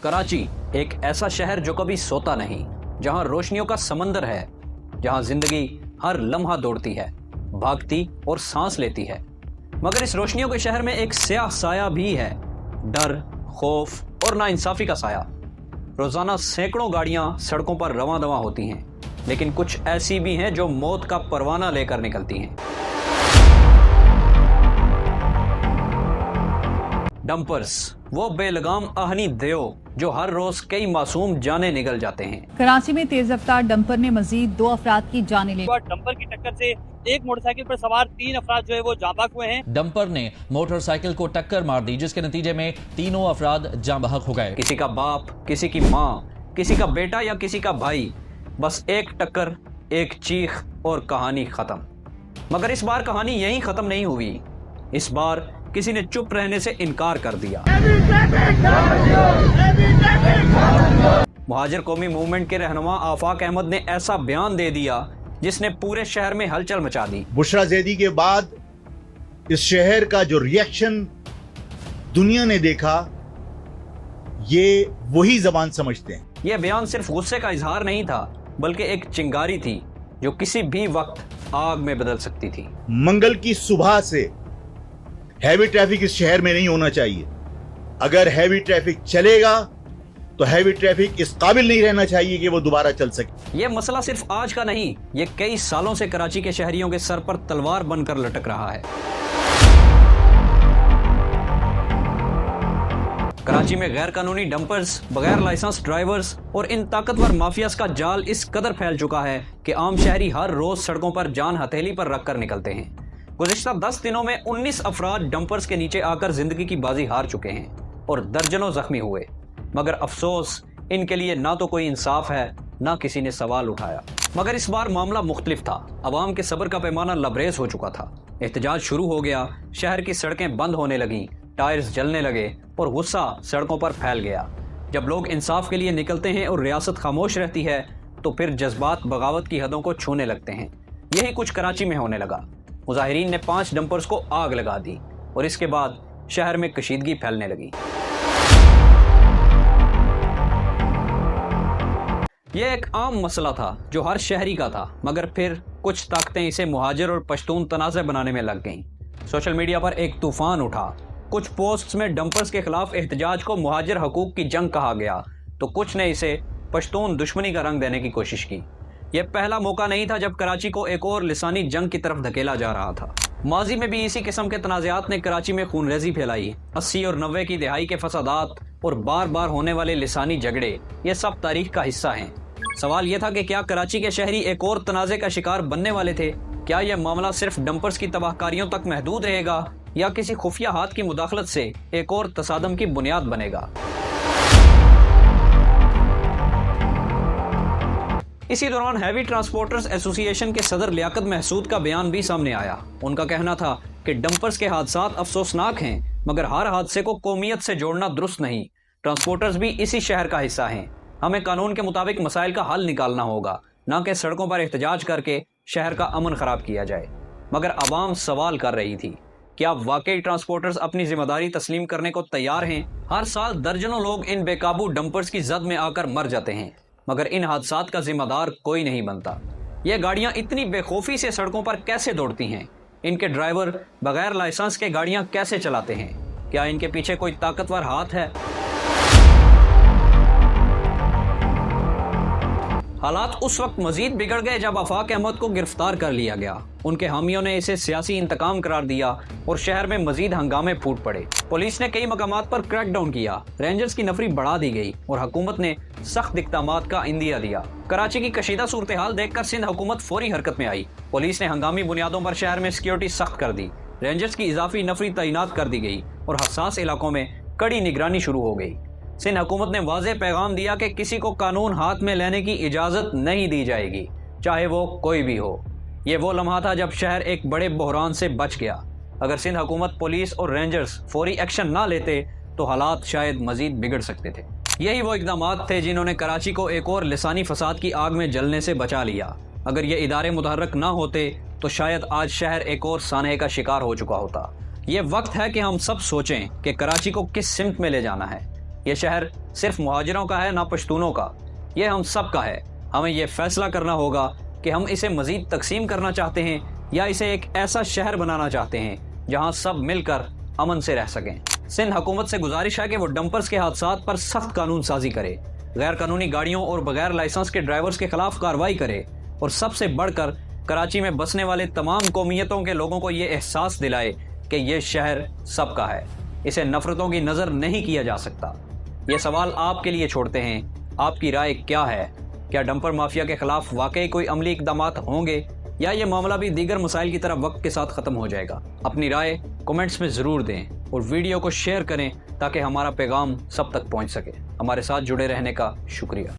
कराची एक ऐसा शहर जो कभी सोता नहीं, जहां रोशनियों का समंदर है, जहां जिंदगी हर लम्हा दौड़ती है, भागती और सांस लेती है। मगर इस रोशनियों के शहर में एक स्याह साया भी है, डर, खौफ और नाइंसाफी का साया। रोजाना सैकड़ों गाड़ियां सड़कों पर रवां दवां होती हैं, लेकिन कुछ ऐसी भी हैं जो मौत का परवाना लेकर निकलती हैं। डंपर्स, वो बेलगाम आहनी देव जो हर रोज कई मासूम जाने निकल जाते हैं। कराची में तेज रफ्तार डंपर ने मजीद 2 अफराद की जानें ली। डंपर की टक्कर से एक मोटरसाइकिल पर सवार 3 अफराद जो है वो जाँ बहक हुए हैं। डंपर ने मोटरसाइकिल को टक्कर मार दी, जिसके नतीजे में तीनों अफराद जाँ बहक हो गए। किसी का बाप, किसी की माँ, किसी का बेटा या किसी का भाई, बस एक टक्कर, एक चीख और कहानी खत्म। मगर इस बार कहानी यहीं खत्म नहीं हुई। इस बार किसी ने चुप रहने से इनकार कर दिया। मुहाजिर कौमी मूवमेंट के रहनुमा आफाक अहमद ने ऐसा बयान दे दिया जिसने पूरे शहर में हलचल मचा दी। बुशरा जैदी के बाद इस शहर का जो रिएक्शन दुनिया ने देखा, ये वही जबान समझते हैं। यह बयान सिर्फ गुस्से का इजहार नहीं था, बल्कि एक चिंगारी थी जो किसी भी वक्त आग में बदल सकती थी। मंगल की सुबह से हैवी ट्रैफिक इस शहर में नहीं होना चाहिए। अगर हैवी ट्रैफिक चलेगा तो हैवी ट्रैफिक इस काबिल नहीं रहना चाहिए कि वो दोबारा चल सके। यह मसला सिर्फ आज का नहीं, ये कई सालों से कराची के शहरियों के सर पर तलवार बनकर लटक रहा है। कराची में गैर कानूनी डंपर्स, बगैर लाइसेंस ड्राइवर्स और इन ताकतवर माफियाज का जाल इस कदर फैल चुका है कि आम शहरी हर रोज सड़कों पर जान हथेली पर रखकर निकलते हैं। गुज़िश्ता 10 दिनों में 19 अफराद डंपर्स के नीचे आकर जिंदगी की बाजी हार चुके हैं और दर्जनों जख्मी हुए। मगर अफसोस, इनके लिए ना तो कोई इंसाफ है, ना किसी ने सवाल उठाया। मगर इस बार मामला मुख्तलिफ था। अवाम के सब्र का पैमाना लबरेज हो चुका था। एहतजाज शुरू हो गया, शहर की सड़कें बंद होने लगीं, टायर्स जलने लगे और गुस्सा सड़कों पर फैल गया। जब लोग इंसाफ के लिए निकलते हैं और रियासत खामोश रहती है, तो फिर जज्बात बगावत की हदों को छूने लगते हैं। यही कुछ कराची में होने लगा। मुजाहिरीन ने 5 डंपर्स को आग लगा दी और इसके बाद शहर में कशीदगी फैलने लगी। यह एक आम मसला था जो हर शहरी का था, मगर फिर कुछ ताकतें इसे मुहाजिर और पश्तून तनाज़े बनाने में लग गईं। सोशल मीडिया पर एक तूफान उठा। कुछ पोस्ट्स में डंपर्स के खिलाफ एहतजाज को मुहाजिर हकूक की जंग कहा गया, तो कुछ ने इसे पश्तून दुश्मनी का रंग देने की कोशिश की। यह पहला मौका नहीं था जब कराची को एक और लिसानी जंग की तरफ धकेला जा रहा था। माजी में भी इसी किस्म के तनाज़ात ने कराची में खूनरेजी फैलाई। 80 और 90 की दहाई के फसादात और बार बार होने वाले लिसानी झगड़े, ये सब तारीख का हिस्सा हैं। सवाल यह था कि क्या कराची के शहरी एक और तनाज़े का शिकार बनने वाले थे? क्या यह मामला सिर्फ डंपर्स की तबाहकारियों तक महदूद रहेगा या किसी खुफिया हाथ की मुदाखलत से एक और तसादम की बुनियाद बनेगा? इसी दौरान हैवी ट्रांसपोर्टर्स एसोसिएशन के सदर लियाकत महसूद का बयान भी सामने आया। उनका कहना था कि डंपर्स के हादसात अफसोसनाक हैं, मगर हर हादसे को कौमियत से जोड़ना दुरुस्त नहीं। ट्रांसपोर्टर्स भी इसी शहर का हिस्सा हैं। हमें कानून के मुताबिक मसाइल का हल निकालना होगा, न कि सड़कों पर एहतजाज करके शहर का अमन खराब किया जाए। मगर आवाम सवाल कर रही थी, क्या वाकई ट्रांसपोर्टर्स अपनी जिम्मेदारी तस्लीम करने को तैयार हैं? हर साल दर्जनों लोग इन बेकाबू डंपर्स की जद में आकर मर जाते हैं, मगर इन हादसात का जिम्मेदार कोई नहीं बनता। ये गाड़ियां इतनी बेखौफी से सड़कों पर कैसे दौड़ती हैं? इनके ड्राइवर बगैर लाइसेंस के गाड़ियां कैसे चलाते हैं? क्या इनके पीछे कोई ताकतवर हाथ है? हालात उस वक्त मजीद बिगड़ गए जब आफाक अहमद को गिरफ्तार कर लिया गया। उनके हामियों ने इसे सियासी इंतकाम करार दिया और शहर में मजीद हंगामे फूट पड़े। पुलिस ने कई मकामात पर क्रैकडाउन किया, रेंजर्स की नफरी बढ़ा दी गई और हुकूमत ने सख्त इक़दामात का इंदिया दिया। कराची की कशीदा सूरत हाल देखकर सिंध हुकूमत फौरी हरकत में आई। पुलिस ने हंगामी बुनियादों पर शहर में सिक्योरिटी सख्त कर दी, रेंजर्स की इजाफी नफरी तैनात कर दी गई और हसास इलाकों में कड़ी निगरानी शुरू हो गई। सिंध हुकूमत ने वाज़ेह पैगाम दिया कि किसी को कानून हाथ में लेने की इजाज़त नहीं दी जाएगी, चाहे वो कोई भी हो। ये वो लम्हा था जब शहर एक बड़े बहरान से बच गया। अगर सिंध हुकूमत, पुलिस और रेंजर्स फौरी एक्शन ना लेते तो हालात शायद मजीद बिगड़ सकते थे। यही वो इक़दामात थे जिन्होंने कराची को एक और लिसानी फसाद की आग में जलने से बचा लिया। अगर ये इदारे मुतहर्रक ना होते तो शायद आज शहर एक और सानहे का शिकार हो चुका होता। ये वक्त है कि हम सब सोचें कि कराची को किस सिमत में ले जाना है। ये शहर सिर्फ मुहाजिरों का है ना पश्तूनों का, ये हम सब का है। हमें ये फैसला करना होगा कि हम इसे मजीद तकसीम करना चाहते हैं या इसे एक ऐसा शहर बनाना चाहते हैं जहां सब मिलकर अमन से रह सकें। सिंध हुकूमत से गुजारिश है कि वो डंपर्स के हादसात पर सख्त कानून साजी करे, गैर कानूनी गाड़ियों और बगैर लाइसेंस के ड्राइवर्स के खिलाफ कार्रवाई करे और सबसे बढ़कर कराची में बसने वाले तमाम कौमियतों के लोगों को ये एहसास दिलाए कि ये शहर सबका है, इसे नफरतों की नज़र नहीं किया जा सकता। ये सवाल आपके लिए छोड़ते हैं, आपकी राय क्या है? क्या डंपर माफिया के खिलाफ वाकई कोई अमली इक़दामात होंगे या ये मामला भी दीगर मसाइल की तरह वक्त के साथ ख़त्म हो जाएगा? अपनी राय कमेंट्स में ज़रूर दें और वीडियो को शेयर करें ताकि हमारा पैगाम सब तक पहुंच सके। हमारे साथ जुड़े रहने का शुक्रिया।